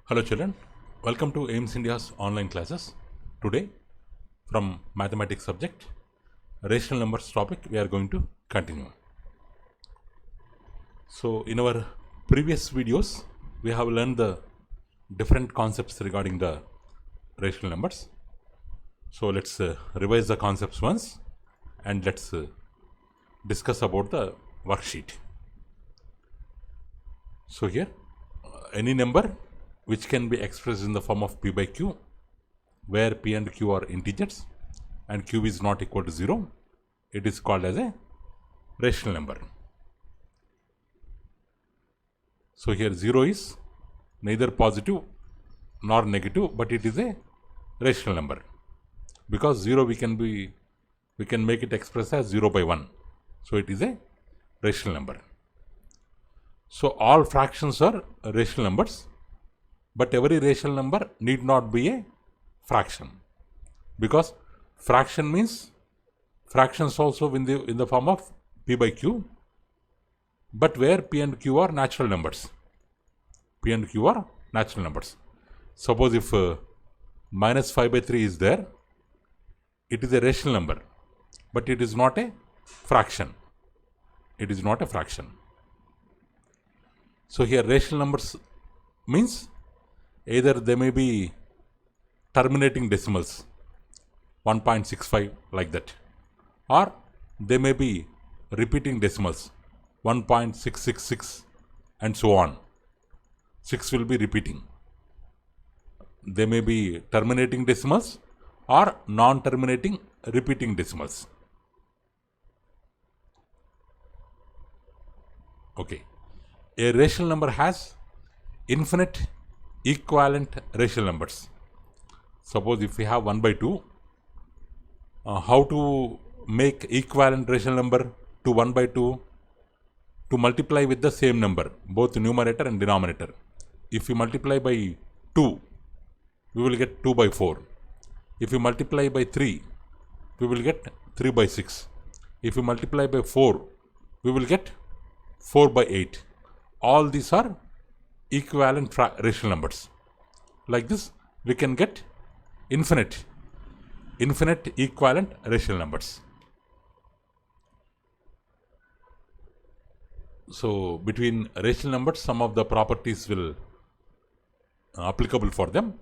Hello children, welcome to AIMS India's online classes. Today from mathematics subject, rational numbers topic we are going to continue. So in our previous videos, we have learned the different concepts regarding the rational numbers. So let's revise the concepts once and let's discuss about the worksheet. So here, any number which can be expressed in the form of p by q, where p and q are integers and q is not equal to 0, it is called as a rational number. So here 0 is neither positive nor negative, but it is a rational number, because 0 we can make it express as 0 by 1, so it is a rational number. So all fractions are rational numbers, but every rational number need not be a fraction, because fraction means fractions also in the form of p by q, but where p and q are natural numbers. P and q are natural numbers. Suppose if minus 5 by 3 is there, it is a rational number, but it is not a fraction. It is not a fraction. So here rational numbers means either they may be terminating decimals 1.65 like that, or they may be repeating decimals 1.666 and so on. 6 will be repeating. They may be terminating decimals or non-terminating repeating decimals. Okay. A rational number has infinite equivalent rational numbers. Suppose if we have 1 by 2, how to make equivalent rational number to 1 by 2? To multiply with the same number, both numerator and denominator. If we multiply by 2, we will get 2 by 4. If we multiply by 3, we will get 3 by 6. If we multiply by 4, we will get 4 by 8. All these are equivalent rational numbers. Like this, we can get infinite equivalent rational numbers. So between rational numbers, some of the properties will applicable for them.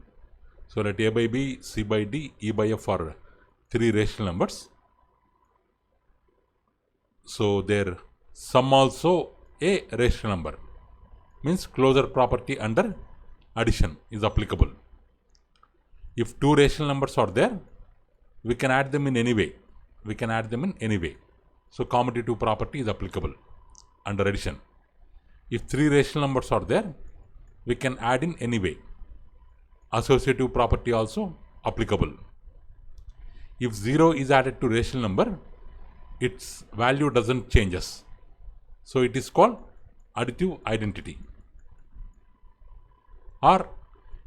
So let a by b, c by d, e by f are 3 rational numbers. So their sum also a rational number, means closure property under addition is applicable. If 2 rational numbers are there, we can add them in any way. So commutative property is applicable under addition. If 3 rational numbers are there, we can add in any way. Associative property also applicable. If 0 is added to rational number, its value doesn't changes. So it is called additive identity. Or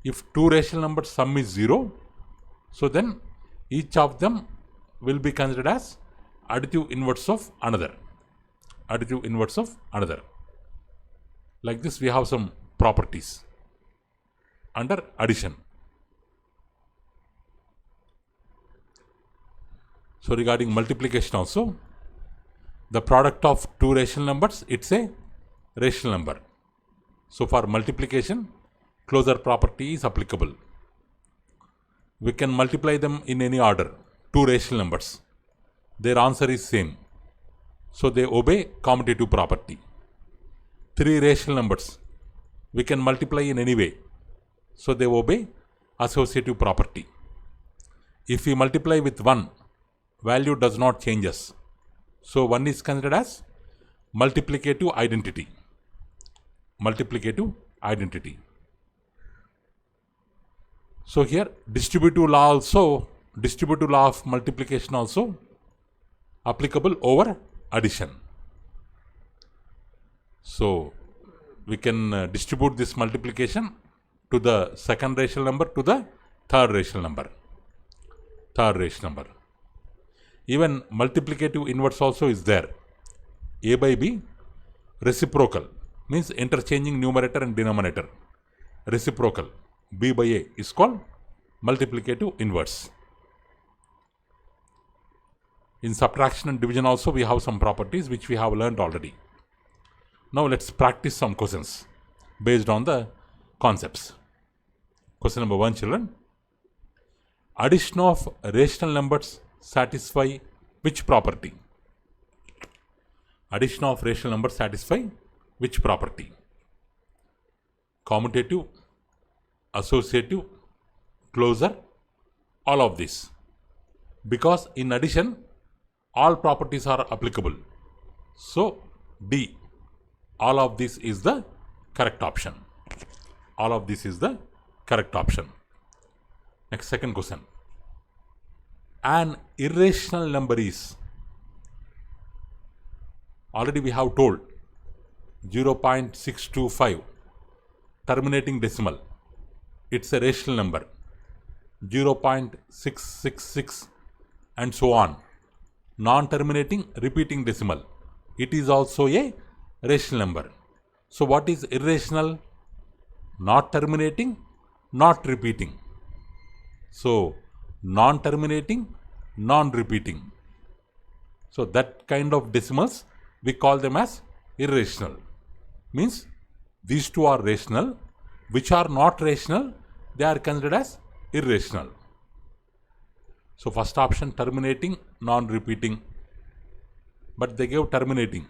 if 2 rational numbers sum is 0, so then each of them will be considered as additive inverse of another. Like this, we have some properties under addition. So regarding multiplication also, the product of 2 rational numbers, it's a rational number. So for multiplication, closure property is applicable. We can multiply them in any order, 2 rational numbers. Their answer is same. So they obey commutative property. 3 rational numbers, we can multiply in any way. So they obey associative property. If we multiply with 1, value does not changes. So 1 is considered as multiplicative identity. So here distributive law of multiplication also applicable over addition. So we can distribute this multiplication to the second rational number to the third rational number. Even multiplicative inverse also is there. A by b, reciprocal, means interchanging numerator and denominator. Reciprocal. B by A is called multiplicative inverse. In subtraction and division also we have some properties which we have learned already. Now let's practice some questions based on the concepts. Question number 1, children. Addition of rational numbers satisfy which property? Addition of rational numbers satisfy which property? Commutative, associative, closure, all of this. Because in addition, all properties are applicable. So D, all of this is the correct option. All of this is the correct option. Next, second question. An irrational number is, already we have told, 0.625, terminating decimal, it's a rational number. 0.666 and so on, non-terminating repeating decimal, it is also a rational number. So what is irrational? Not terminating, not repeating. So non-terminating, non-repeating. So that kind of decimals we call them as irrational. Means these two are rational, which are not rational, they are considered as irrational. So first option, terminating, non-repeating, but they gave terminating,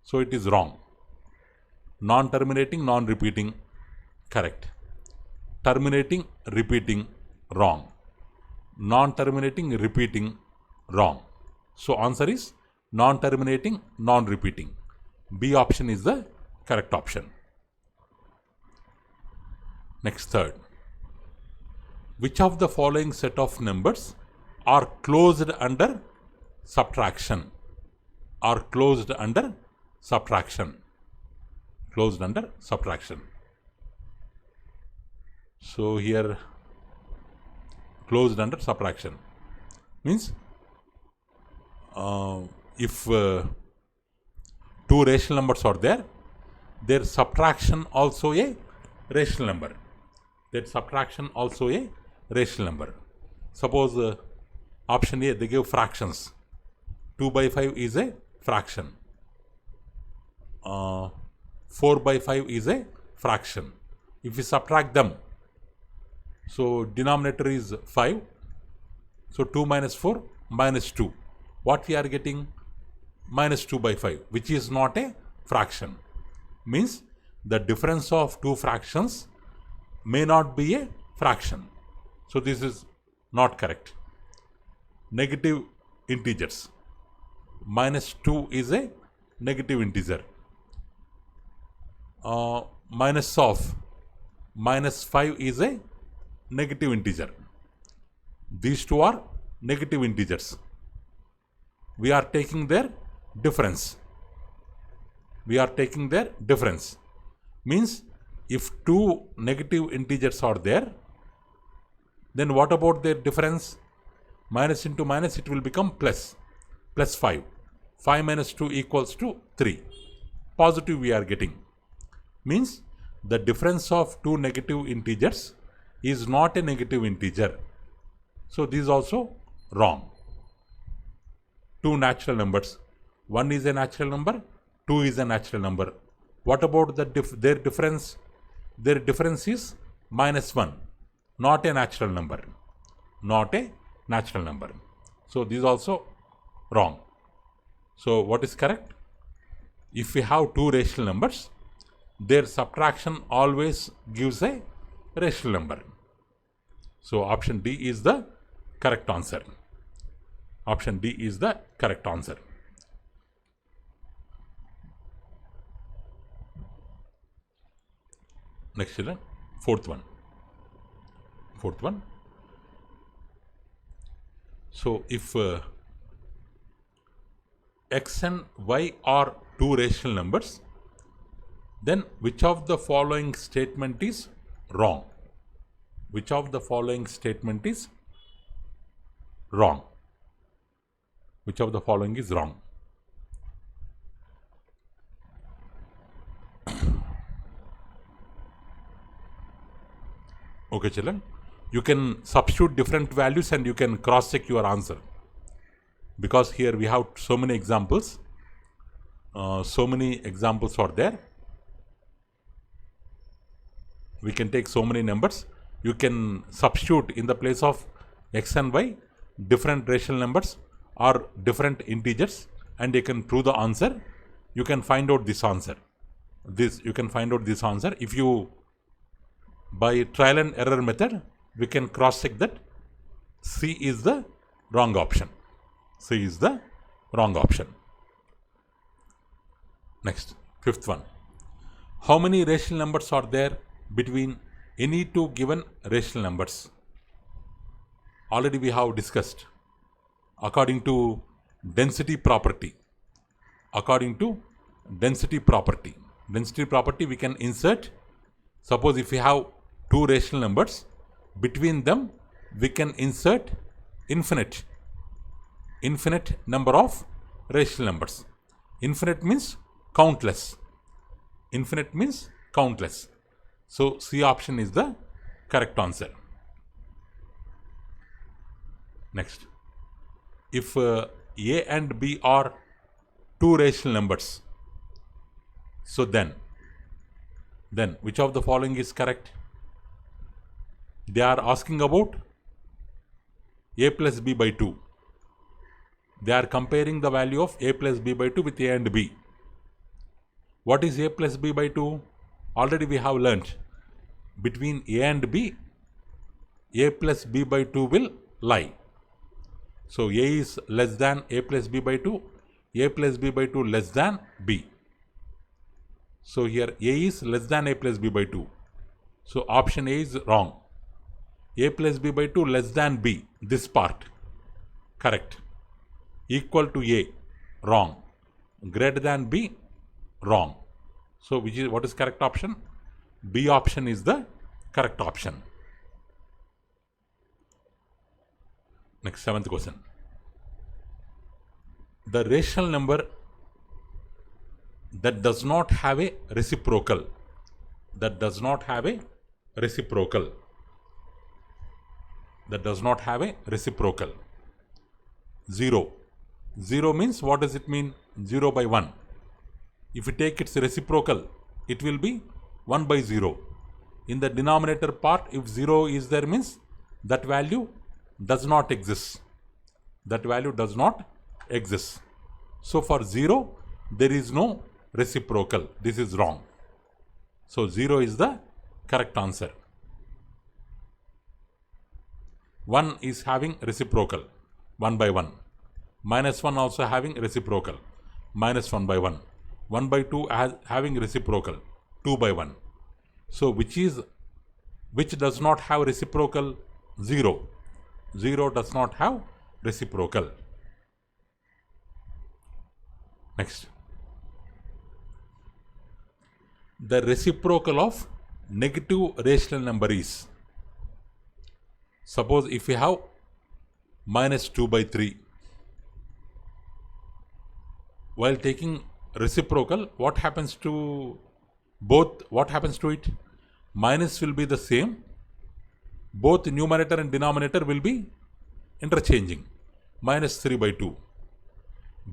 so it is wrong. Non-terminating, non-repeating, correct. Terminating, repeating, wrong. Non-terminating, repeating, wrong. So answer is non-terminating, non-repeating. B option is the correct option. Next, third. Which of the following set of numbers are closed under subtraction? Are closed under subtraction? Closed under subtraction. So here, closed under subtraction means if two rational numbers are there, their subtraction also a rational number. That subtraction also a rational number. Suppose option A, they give fractions. 2 by 5 is a fraction. 4 by 5 is a fraction. If we subtract them, so denominator is 5. So 2 minus 4 minus 2. What we are getting? Minus 2 by 5, which is not a fraction. Means the difference of two fractions may not be a fraction. So this is not correct. Negative integers. Minus 2 is a negative integer. Minus of minus 5 is a negative integer. These two are negative integers. We are taking their difference. We are taking their difference. Means if two negative integers are there, then what about their difference? Minus into minus, it will become plus. Plus 5. 5 minus 2 equals to 3. Positive we are getting. Means the difference of two negative integers is not a negative integer. So this is also wrong. Two natural numbers. 1 is a natural number, 2 is a natural number. What about their difference? Their difference is minus 1. Not a natural number. Not a natural number. So this is also wrong. So what is correct? If we have two rational numbers, their subtraction always gives a rational number. So option D is the correct answer. Option D is the correct answer. Next children, fourth one. So if x and y are two rational numbers, then which of the following statement is wrong? Which of the following statement is wrong? Which of the following is wrong? Okay, children. You can substitute different values and you can cross check your answer. Because here we have so many examples. So many examples are there. We can take so many numbers. You can substitute in the place of x and y different rational numbers or different integers, and you can prove the answer. You can find out this answer. You can find out this answer if you, by trial and error method, we can cross check that C is the wrong option. C is the wrong option. Next, fifth one. How many rational numbers are there between any two given rational numbers? Already we have discussed. According to density property. According to density property. Density property we can insert. Suppose if we have two rational numbers, between them we can insert infinite number of rational numbers. Infinite means countless. Infinite means countless. So C option is the correct answer. Next, if A and B are two rational numbers, so then which of the following is correct? They are asking about A plus B by 2. They are comparing the value of A plus B by 2 with A and B. What is A plus B by 2? Already we have learnt. Between A and B, A plus B by 2 will lie. So A is less than A plus B by 2, A plus B by 2 less than B. So here A is less than A plus B by 2. So option A is wrong. A plus B by 2 less than B, this part, correct. Equal to A, wrong. Greater than B, wrong. So what is correct option? B option is the correct option. Next, seventh question. The rational number that does not have a reciprocal. That does not have a reciprocal. That does not have a reciprocal. 0. 0 means, what does it mean? 0 by 1. If you take its reciprocal, it will be 1 by 0. In the denominator part, if 0 is there, means that value does not exist. That value does not exist. So for 0, there is no reciprocal. This is wrong. So 0 is the correct answer. 1 is having reciprocal, 1 by 1. Minus 1 also having reciprocal, minus 1 by 1. 1 by 2 having reciprocal, 2 by 1. So which does not have reciprocal? 0. 0 does not have reciprocal. Next. The reciprocal of negative rational number is, suppose if we have minus 2 by 3, while taking reciprocal, what happens to both? What happens to it? Minus will be the same. Both numerator and denominator will be interchanging. Minus 3 by 2.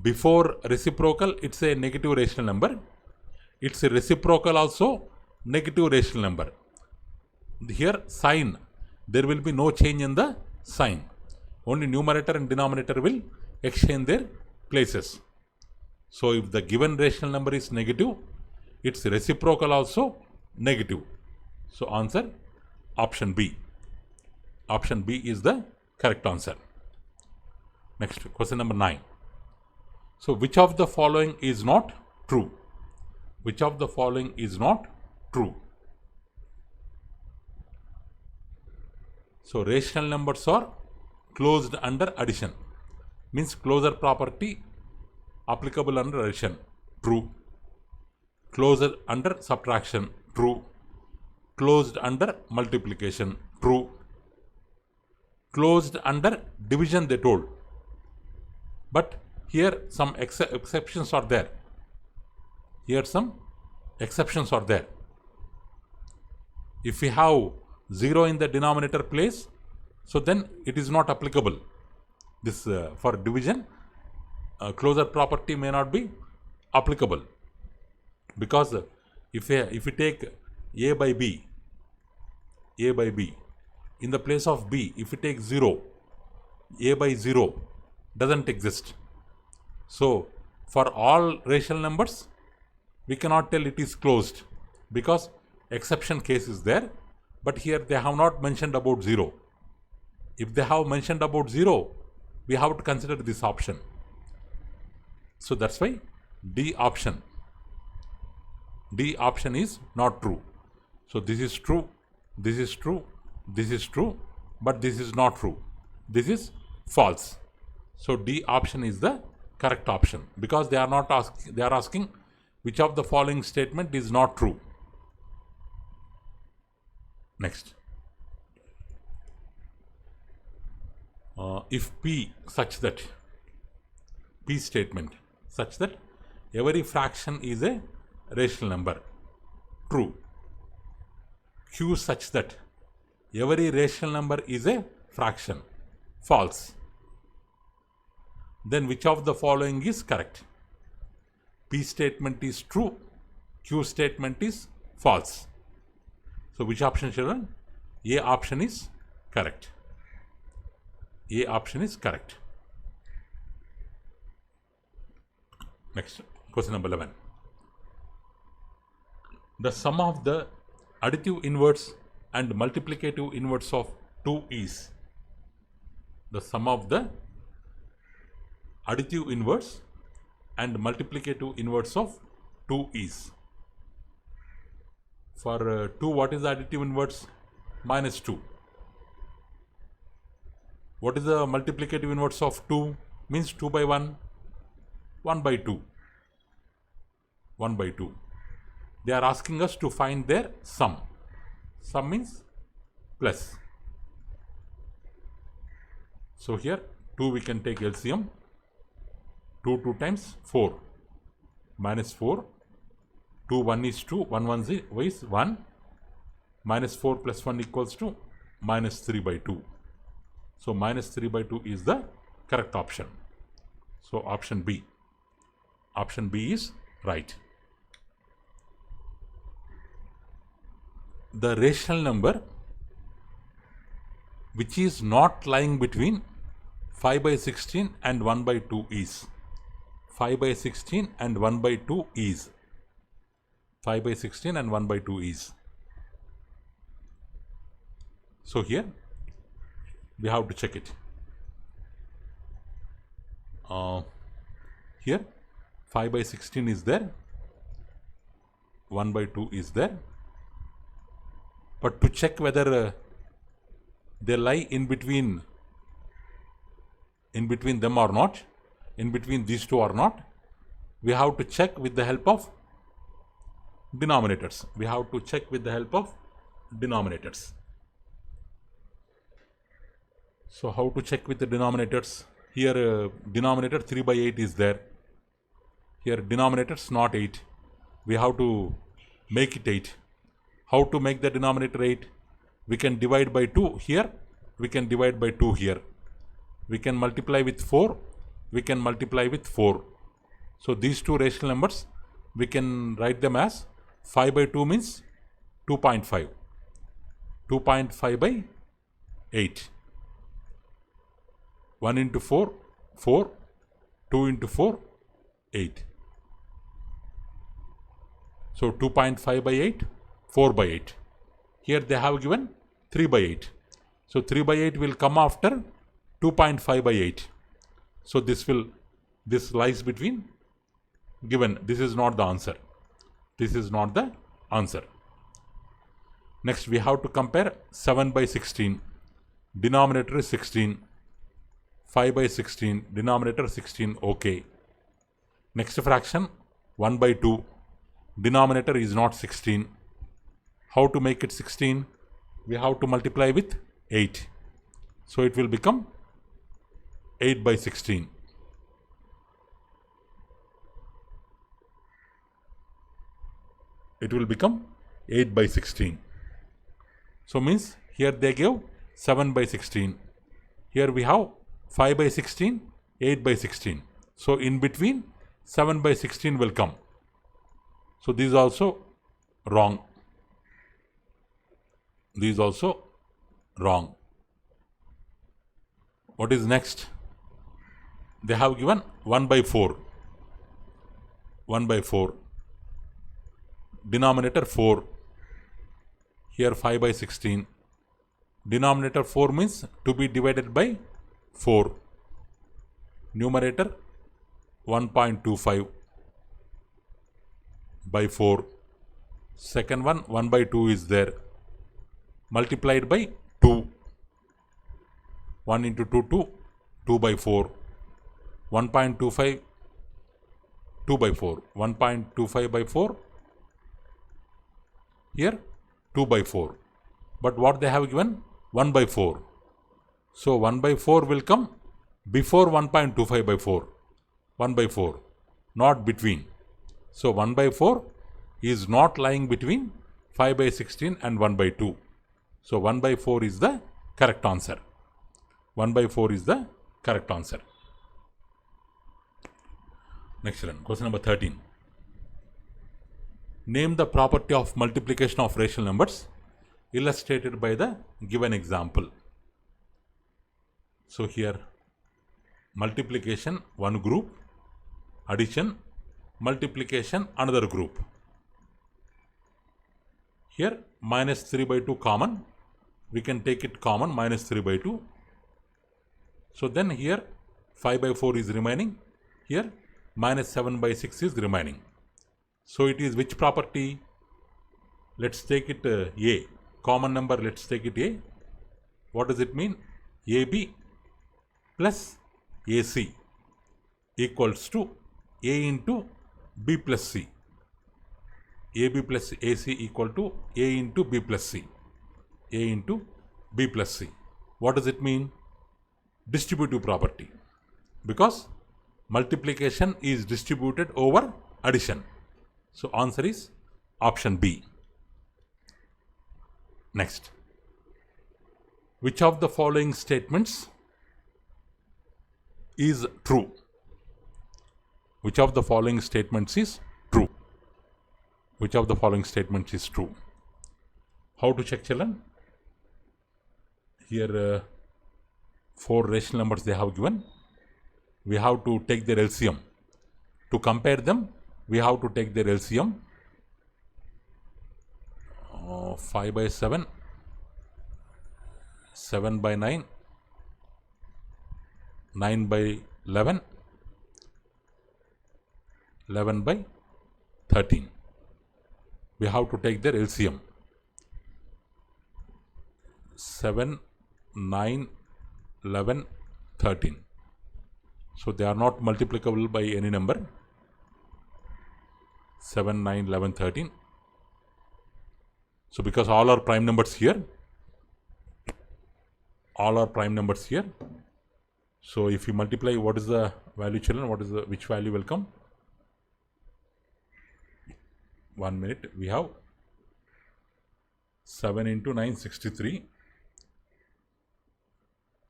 Before reciprocal, it's a negative rational number. It's a reciprocal also negative rational number. Here sign, there will be no change in the sign. Only numerator and denominator will exchange their places. So if the given rational number is negative, its reciprocal also negative. So answer option B. Option B is the correct answer. Next, question number 9. So which of the following is not true? Which of the following is not true? So rational numbers are closed under addition. Means closure property applicable under addition. True. Closure under subtraction. True. Closed under multiplication. True. Closed under division, they told. But here some exceptions are there. Here some exceptions are there. If we have 0 in the denominator place, so then it is not applicable. This for division, closure property may not be applicable, because if you take a by b in the place of b, if you take 0, a by 0 doesn't exist. So for all rational numbers, we cannot tell it is closed, because exception case is there, but here they have not mentioned about 0. If they have mentioned about 0, we have to consider this option. So that's why D option is not true. So this is true, this is true, this is true, but this is not true. This is false. So D option is the correct option, because they are not they are asking which of the following statement is not true. Next. If P such that, P statement such that every fraction is a rational number, true. Q such that every rational number is a fraction, false. Then which of the following is correct? P statement is true, Q statement is false. So which option, children? A option is correct. A option is correct. Next, question number 11. The sum of the additive inverse and multiplicative inverse of 2 is. The sum of the additive inverse and multiplicative inverse of 2 is. For 2, what is the additive inverse? Minus 2. What is the multiplicative inverse of 2? Means 2 by 1, 1 by 2. 1 by 2. They are asking us to find their sum. Sum means plus. So here 2 we can take LCM. 2 times 4. Minus 4. 2 1 is 2. 1 1 is 1. Minus 4 plus 1 equals to minus 3 by 2. So minus 3 by 2 is the correct option. So option B. Option B is right. The rational number which is not lying between 5 by 16 and 1 by 2 is. 5 by 16 and 1 by 2 is. 5 by 16 and 1 by 2 is. So here we have to check it. Here 5 by 16 is there, 1 by 2 is there. But to check whether they lie in between them or not, in between these two or not, we have to check with the help of denominators. We have to check with the help of denominators. So how to check with the denominators? Here denominator 3 by 8 is there. Here denominators not 8. We have to make it 8. How to make the denominator 8? We can divide by 2 here. We can divide by 2 here. We can multiply with 4. We can multiply with 4. So these two rational numbers, we can write them as 5 by 2 means 2.5. 2.5 by 8. 1 into 4, 4. 2 into 4, 8. So 2.5 by 8, 4 by 8. Here they have given 3 by 8. So 3 by 8 will come after 2.5 by 8. So this lies between given. This is not the answer. This is not the answer. Next we have to compare 7 by 16. Denominator is 16. 5 by 16. Denominator 16. Okay. Next fraction 1 by 2. Denominator is not 16. How to make it 16? We have to multiply with 8. So it will become 8 by 16. It will become 8 by 16. So means here they gave 7 by 16. Here we have 5 by 16, 8 by 16. So in between 7 by 16 will come. So this is also wrong. This is also wrong. What is next? They have given 1 by 4. 1 by 4. Denominator 4. Here 5 by 16. Denominator 4 means to be divided by 4. Numerator 1.25 by 4. Second one 1 by 2 is there. Multiplied by 2. 1 into 2, 2. 2 by 4. 1.25 2 by 4. 1.25 by 4. Here 2 by 4. But what they have given? 1 by 4. So 1 by 4 will come before 1.25 by 4. 1 by 4. Not between. So 1 by 4 is not lying between 5 by 16 and 1 by 2. So 1 by 4 is the correct answer. 1 by 4 is the correct answer. Next one, question number 13. Name the property of multiplication of rational numbers illustrated by the given example. So here multiplication one group, addition, multiplication another group. Here minus 3 by 2 common, we can take it common, minus 3 by 2. So then here 5 by 4 is remaining, here minus 7 by 6 is remaining. So it is which property? Let's take it A. Common number, let's take it A. What does it mean? AB plus AC equals to A into B plus C. AB plus AC equal to A into B plus C. A into B plus C. What does it mean? Distributive property. Because multiplication is distributed over addition. So answer is option B. Next. Which of the following statements is true? Which of the following statements is true? Which of the following statements is true? How to check, children? Here 4 rational numbers they have given. We have to take their LCM. To compare them, we have to take their LCM. 5 by 7, 7 by 9, 9 by 11, 11 by 13. We have to take their LCM. 7, 9, 11, 13. So they are not multiplicable by any number. 7, 9, 11, 13. So because all are prime numbers here. All are prime numbers here. So if you multiply, what is the value, children? What is the, which value will come? 1 minute. We have 7 into 9, 63.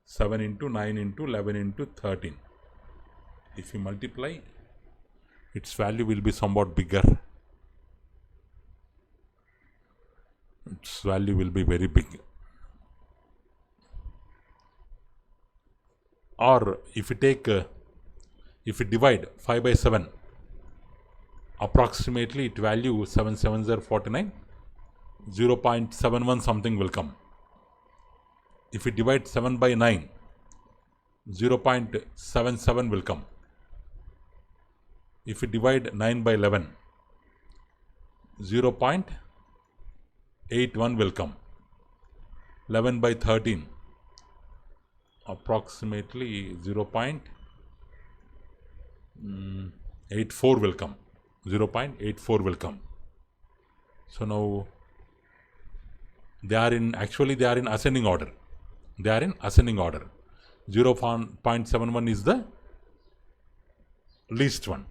7 into 9 into 11 into 13. If you multiply, its value will be somewhat bigger. Its value will be very big. Or if you take, if you divide 5 by 7, approximately it value 7 7s are 49, 0.71 something will come. If you divide 7 by 9, 0.77 will come. If you divide 9 by 11, 0.81 will come. 11 by 13, approximately 0.84 will come. 0.84 will come. So now they are in, actually they are in ascending order. They are in ascending order. 0.71 is the least one.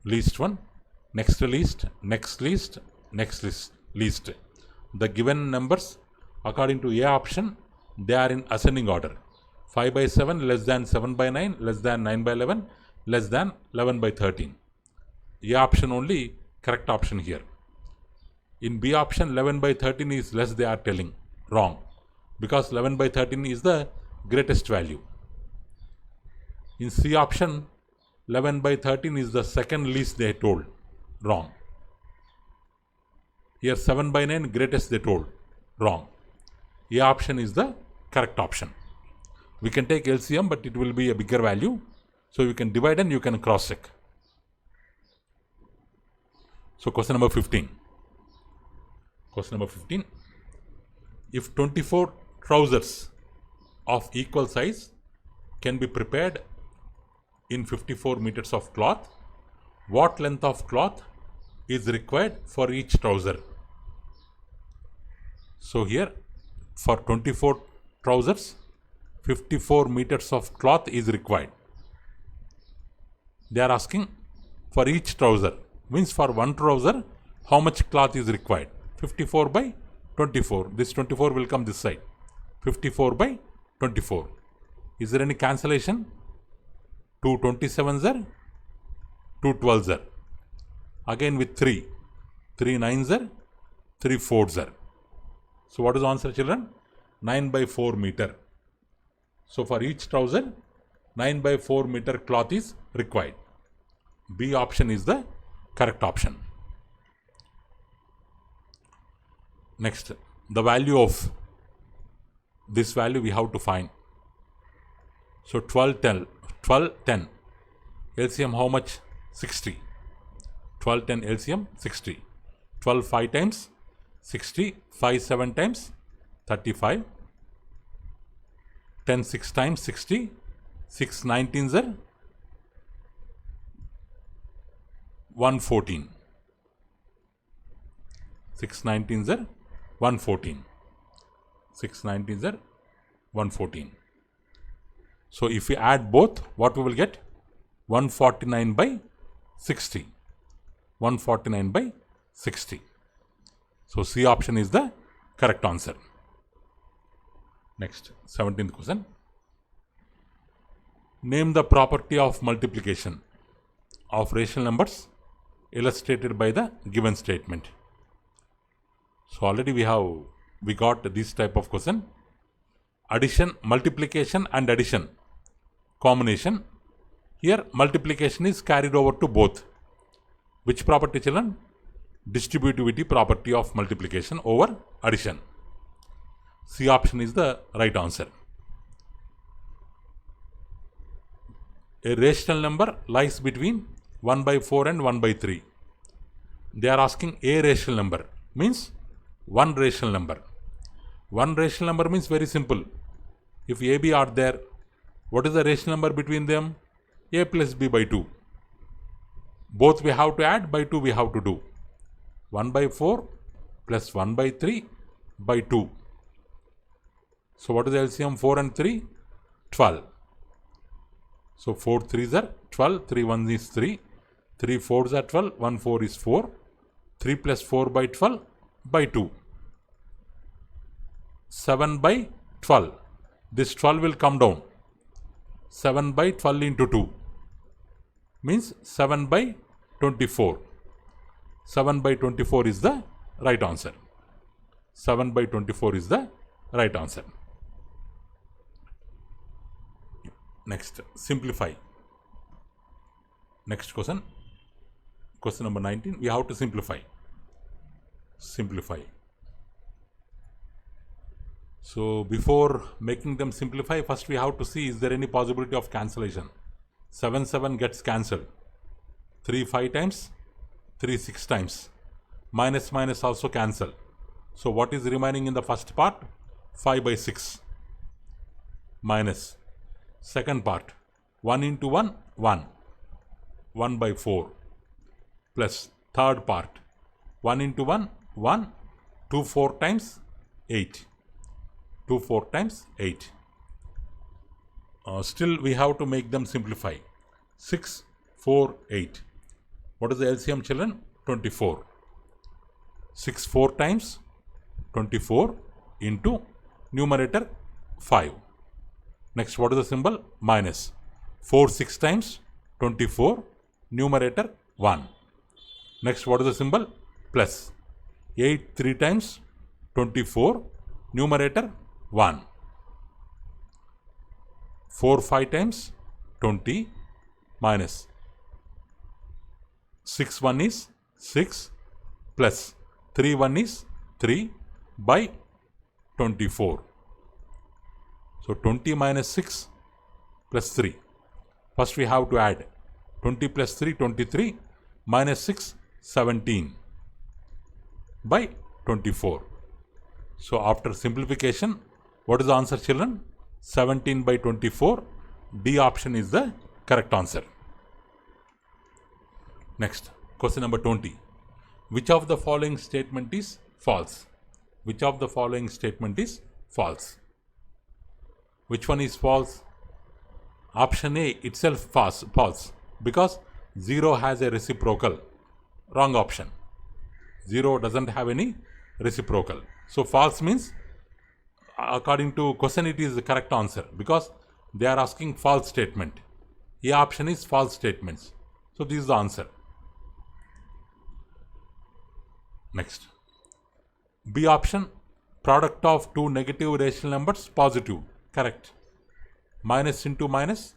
Least one, next least, next least, next least. The given numbers According to A option, they are in ascending order. 5 by 7 less than 7 by 9 less than 9 by 11 less than 11 by 13. A option only correct option here. In B option, 11 by 13 is less, they are telling. Wrong. Because 11 by 13 is the greatest value. In C option, 11 by 13 is the second least they told. Wrong. Here 7 by 9 greatest they told. Wrong. A option is the correct option. We can take LCM, but it will be a bigger value. So you can divide and you can cross check. So question number 15. Question number 15. If 24 trousers of equal size can be prepared in 54 meters of cloth, what length of cloth is required for each trouser? So here for 24 trousers, 54 meters of cloth is required. They are asking for each trouser. Means for one trouser, how much cloth is required? 54 by 24. This 24 will come this side. 54 by 24. Is there any cancellation? 2 27s are, 2 12s are. Again with 3. 3 9s are, 3 4s are. So what is the answer, children? 9 by 4 meter. So for each trouser, 9 by 4 meter cloth is required. B option is the correct option. Next, the value of this value we have to find. So 12 10. LCM how much? 60. 12 10 LCM 60. 12 5 times 60. 5 7 times 35. 10 6 times 60. 6 19s are 114. 6 19s are 114. 6 19s are 114. So if we add both, what we will get? 149 by 60. 149 by 60. So C option is the correct answer. Next, 17th question. Name the property of multiplication of rational numbers illustrated by the given statement. So already we got this type of question. Addition, multiplication and addition combination. Here multiplication is carried over to both. Which property, children? Distributivity property of multiplication over addition. C option is the right answer. A rational number lies between 1 by 4 and 1 by 3. They are asking a rational number. Means one rational number. One rational number means very simple. If A, B are there, what is the rational number between them? A plus B by 2. Both we have to add, by 2 we have to do. 1 by 4 plus 1 by 3 by 2. So what is the LCM? 4 and 3? 12. So 4 3s are 12, 3 1 is 3, 3 4s are 12, 1 4 is 4, 3 plus 4 by 12 by 2. 7 by 12. This 12 will come down. 7 by 12 into 2 means 7 by 24. 7 by 24 is the right answer. 7 by 24 is the right answer. Next, simplify. Next question. Question number 19. We have to simplify. Simplify. So before making them simplify, first we have to see is there any possibility of cancellation. 7 7 gets cancelled. 3 5 times, 3 6 times. Minus minus also cancel. So what is remaining in the first part? 5 by 6. Minus. Second part. 1 into 1, 1. 1 by 4. Plus third part. 1 into 1, 1. 2 4 times 8. 2 4 times 8. Still we have to make them simplify. 6 4 8. What is the LCM, children? 24. 6 4 times 24. into numerator 5. Next, what is the symbol? Minus. 4 6 times 24, numerator 1. Next, what is the symbol? Plus. 8 3 times 24, numerator 1. 4 5 times 20 minus 6 1 is 6 plus 3 1 is 3 by 24. So 20 minus 6 plus 3. First we have to add 20 plus 3, 23 minus 6, 17 by 24. So after simplification, what is the answer, children? 17 by 24. D option is the correct answer. Next, question number 20. Which of the following statement is false? Which of the following statement is false? Which one is false? Option A itself false because 0 has a reciprocal. Wrong option. 0 doesn't have any reciprocal. So false means, according to question, it is the correct answer because they are asking false statement. A option is false statements. So this is the answer. Next. B option, product of two negative rational numbers positive. Correct. Minus into minus,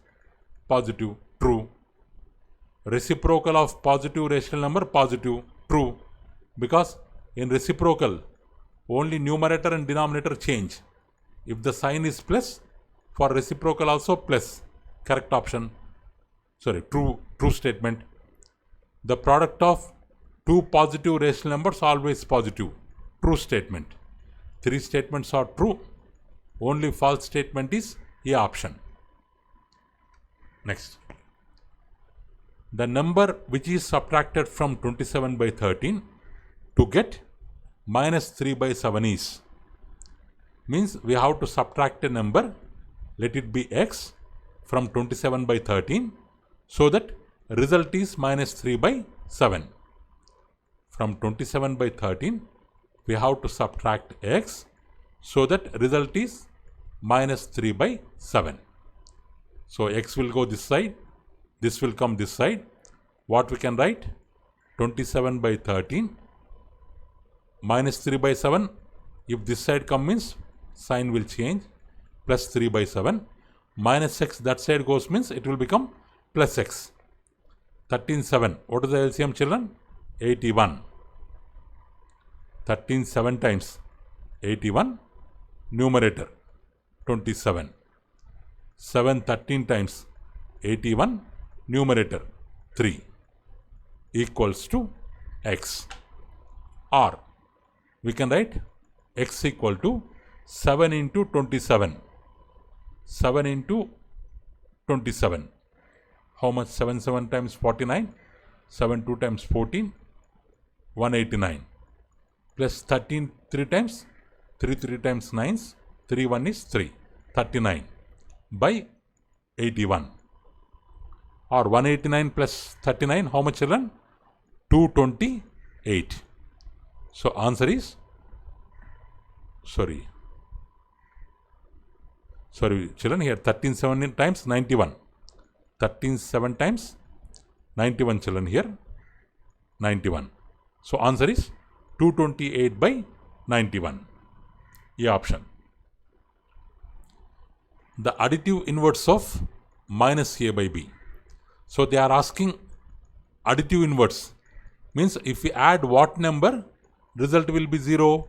positive. True. Reciprocal of positive rational number positive. True. Because in reciprocal, only numerator and denominator change. If the sign is plus, for reciprocal also plus. Correct option. Sorry, true statement. The product of two positive rational numbers always positive. True statement. 3 statements are true. Only false statement is A option. Next. The number which is subtracted from 27 by 13 to get minus 3 by 7 is. Means we have to subtract a number, let it be x, from 27 by 13 so that result is minus 3 by 7. From 27 by 13 we have to subtract x so that result is minus 3 by 7. So x will go this side, this will come this side. What we can write? 27 by 13 minus 3 by 7. If this side comes means sign will change, plus 3 by 7. Minus x that side goes means it will become plus x. 13 7. What is the LCM, children? 81. 13 7 times 81, numerator 27. 7 13 times 81, numerator 3, equals to x. Or we can write x equal to 7 into 27. 7 into 27. How much? 7 7 times 49. 7 2 times 14. 189. Plus 13 3 times. 3 3 times 9. 3 1 is 3. 39 by 81. Or 189 plus 39. How much, children? 228. So answer is, sorry children, here 13 7 times 91. 13 7 times 91, children, here 91. So answer is 228 by 91. A option. The additive inverse of minus a by b. So they are asking additive inverse. Means if we add what number, result will be 0.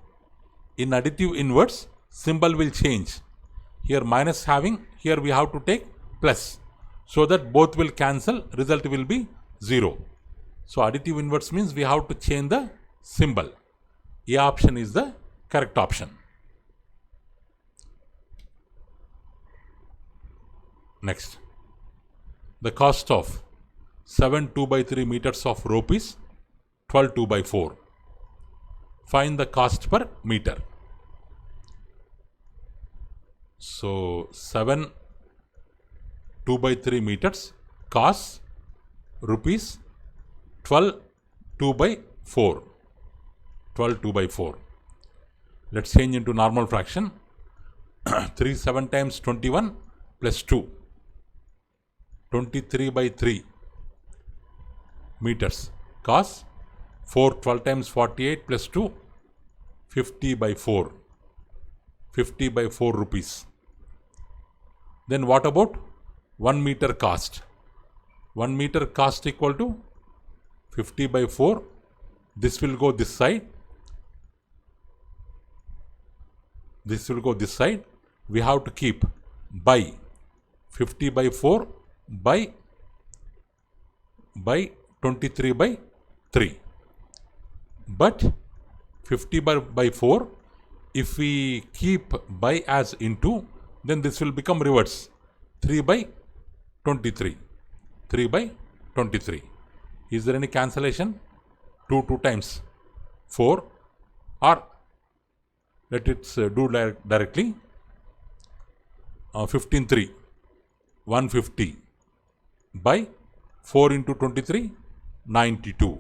In additive inverse, symbol will change. Here minus having, here we have to take plus. So that both will cancel, result will be 0. So additive inverse means we have to change the symbol. A option is the correct option. Next. The cost of 7 2/3 meters of rope is 12 2/4. Find the cost per meter. So 7 2/3 meters costs rupees 12 2/4. 12 2/4. Let's change into normal fraction. 3 7 times 21 plus 2. 23 by 3 meters. Cos 4 12 times 48 plus 2. 50 by 4. 50 by 4 rupees. Then what about 1 meter cost? 1 meter cost equal to 50 by 4. This will go this side. This will go this side. We have to keep by 50 by 4 by 23 by 3. But 50 by 4, if we keep by as into, then this will become reverse. 3 by 23. 3 by 23. Is there any cancellation? 2 times 4, or let it do directly. 15 3. 150 by 4 into 23, 92.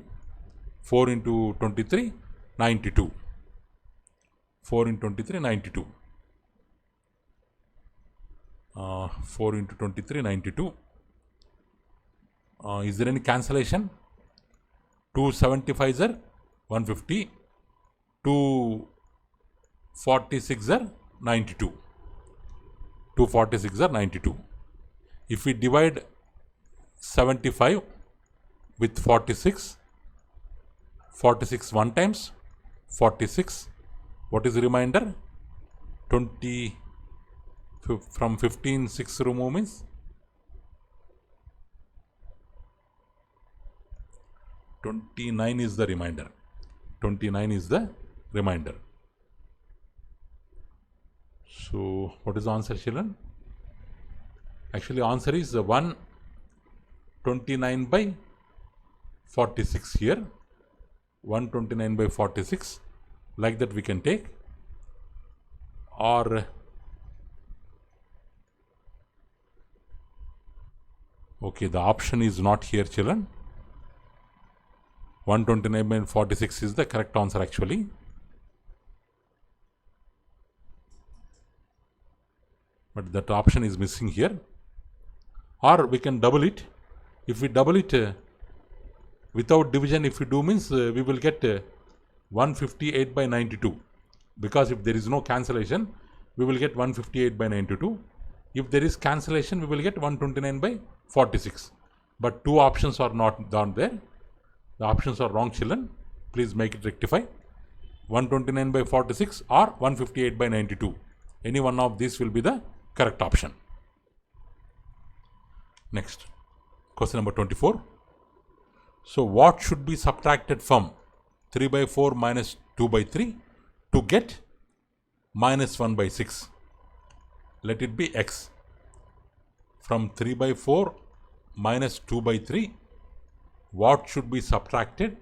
4 into 23, 92. 4 into 23, 92. 4 into 23, 92. Is there any cancellation? 275 are 150. 246 are 92. 246 are 92. If we divide 75 with 46, 46 one times, 46, what is the remainder? 20, from 15, 6 remove means 29 is the remainder. 29 is the remainder. So, what is the answer, children? Actually, answer is 129 by 46 here. 129 by 46. Like that we can take. Or, okay, the option is not here, children. 129 by 46 is the correct answer actually. But that option is missing here. Or we can double it. If we double it without division, if we do means we will get 158 by 92. Because if there is no cancellation, we will get 158 by 92. If there is cancellation, we will get 129 by 46. But two options are not there. The options are wrong, children. Please make it rectify. 129 by 46 or 158 by 92. Any one of these will be the correct option. Next, question number 24. So, what should be subtracted from 3 by 4 minus 2 by 3 to get minus 1 by 6? Let it be x. From 3 by 4 minus 2 by 3, what should be subtracted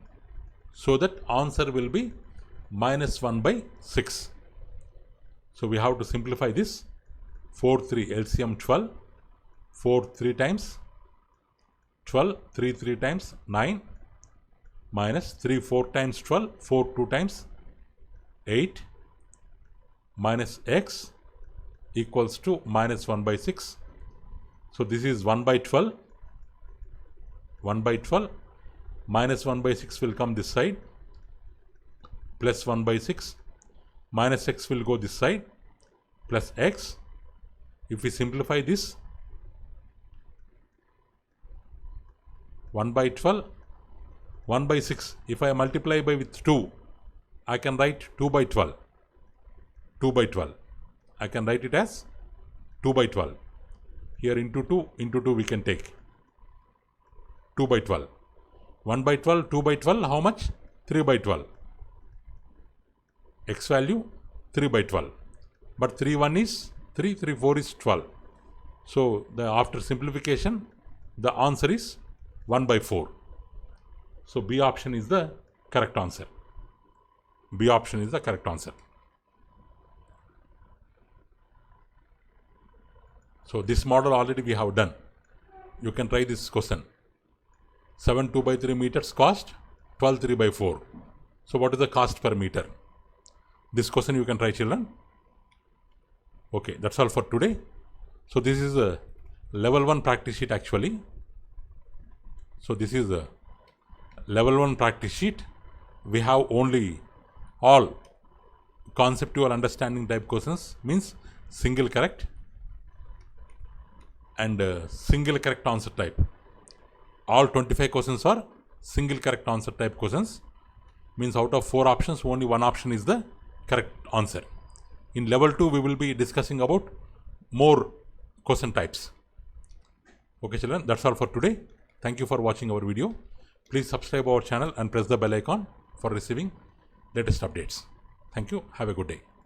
so that answer will be minus 1 by 6? So, we have to simplify this. 4 3 LCM 12. 4 3 times 12, 3 3 times 9, minus 3 4 times 12, 4 2 times 8, minus x equals to minus 1 by 6. So, this is 1 by 12, 1 by 12, minus 1 by 6 will come this side, plus 1 by 6, minus x will go this side, plus x. If we simplify this, 1 by 12, 1 by 6. If I multiply by with 2, I can write 2 by 12. 2 by 12. I can write it as 2 by 12. Here into 2 we can take. 2 by 12. 1 by 12, 2 by 12, how much? 3 by 12. X value 3 by 12. But 3 1 is 3, 3 4 is 12. So, after simplification, the answer is 1 by 4. So, B option is the correct answer. B option is the correct answer. So, this model already we have done. You can try this question. 7 2 by 3 meters cost, 12 3 by 4. So, what is the cost per meter? This question you can try, children. Okay, that's all for today. So this is a level 1 practice sheet actually. So this is a level 1 practice sheet. We have only all conceptual understanding type questions, means single correct and single correct answer type. All 25 questions are single correct answer type questions, means out of 4 options only 1 option is the correct answer. In level 2 we will be discussing about more question types. Okay children, that's all for today. Thank you for watching our video. Please subscribe our channel and press the bell icon for receiving latest updates. Thank you. Have a good day.